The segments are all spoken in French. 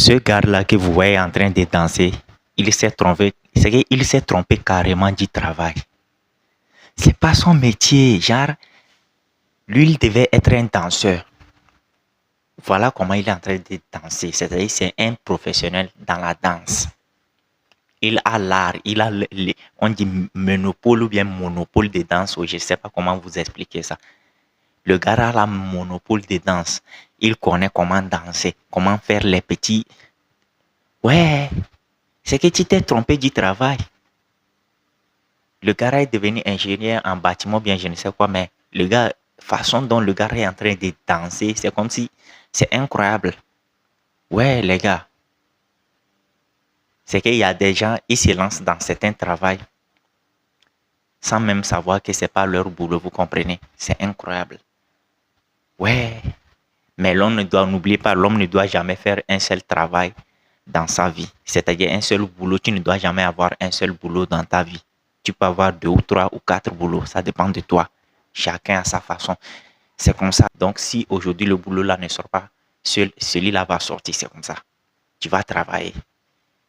Ce gars-là que vous voyez en train de danser, il s'est trompé. C'est qu'il s'est trompé carrément du travail. C'est pas son métier. Genre, lui, il devait être un danseur. Voilà comment il est en train de danser. C'est-à-dire, c'est un professionnel dans la danse. Il a l'art, il a, on dit monopole ou bien monopole de danse. Je ne sais pas comment vous expliquer ça. Le gars a la monopole de danse. Il connaît comment danser, comment faire les petits. Ouais, c'est que tu t'es trompé du travail. Le gars est devenu ingénieur en bâtiment, bien je ne sais quoi, mais le gars, façon dont le gars est en train de danser, c'est comme si, c'est incroyable. Ouais, les gars, c'est qu'il y a des gens, ils se lancent dans certains travails sans même savoir que c'est pas leur boulot, vous comprenez? C'est incroyable. Ouais, mais l'homme ne doit, n'oubliez pas, l'homme ne doit jamais faire un seul travail dans sa vie. C'est-à-dire un seul boulot, tu ne dois jamais avoir un seul boulot dans ta vie. Tu peux avoir 2 ou 3 ou 4 boulots, ça dépend de toi. Chacun a sa façon. C'est comme ça. Donc si aujourd'hui le boulot là ne sort pas, celui-là va sortir, c'est comme ça. Tu vas travailler.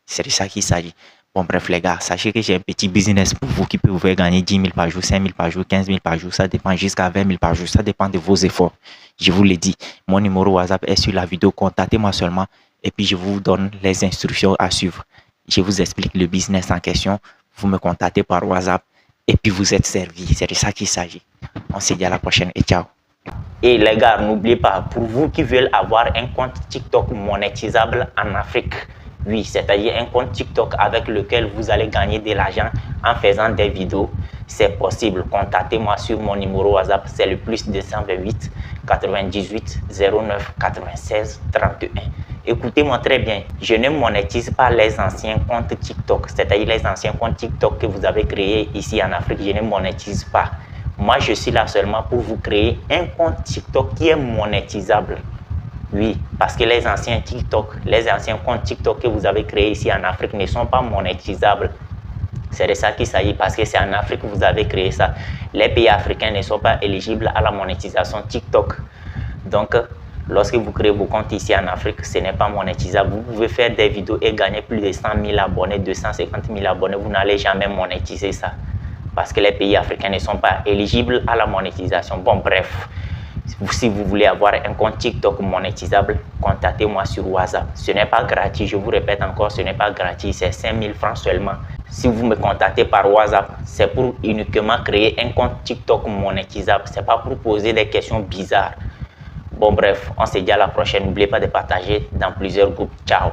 C'est de ça qu'il s'agit. Bon bref les gars, sachez que j'ai un petit business pour vous qui peut vous faire gagner 10 000 par jour, 5 000 par jour, 15 000 par jour, ça dépend jusqu'à 20 000 par jour, ça dépend de vos efforts. Je vous l'ai dit, mon numéro WhatsApp est sur la vidéo, contactez-moi seulement et puis je vous donne les instructions à suivre. Je vous explique le business en question, vous me contactez par WhatsApp et puis vous êtes servi. C'est de ça qu'il s'agit. On se dit à la prochaine et ciao. Et les gars, n'oubliez pas, pour vous qui veulent avoir un compte TikTok monétisable en Afrique, oui, c'est-à-dire un compte TikTok avec lequel vous allez gagner de l'argent en faisant des vidéos, c'est possible. Contactez-moi sur mon numéro WhatsApp, c'est le plus 228 98 09 96 31. Écoutez-moi très bien, je ne monétise pas les anciens comptes TikTok, c'est-à-dire les anciens comptes TikTok que vous avez créés ici en Afrique, je ne monétise pas. Moi, je suis là seulement pour vous créer un compte TikTok qui est monétisable. Oui, parce que les anciens TikTok, les anciens comptes TikTok que vous avez créés ici en Afrique ne sont pas monétisables. C'est de ça qu'il s'agit parce que c'est en Afrique que vous avez créé ça. Les pays africains ne sont pas éligibles à la monétisation TikTok. Donc, lorsque vous créez vos comptes ici en Afrique, ce n'est pas monétisable. Vous pouvez faire des vidéos et gagner plus de 100 000 abonnés, 250 000 abonnés. Vous n'allez jamais monétiser ça parce que les pays africains ne sont pas éligibles à la monétisation. Bon, bref. Si vous voulez avoir un compte TikTok monétisable, contactez-moi sur WhatsApp. Ce n'est pas gratuit, je vous répète encore, ce n'est pas gratuit, c'est 5 000 francs seulement. Si vous me contactez par WhatsApp, c'est pour uniquement créer un compte TikTok monétisable. Ce n'est pas pour poser des questions bizarres. Bon bref, on se dit à la prochaine. N'oubliez pas de partager dans plusieurs groupes. Ciao.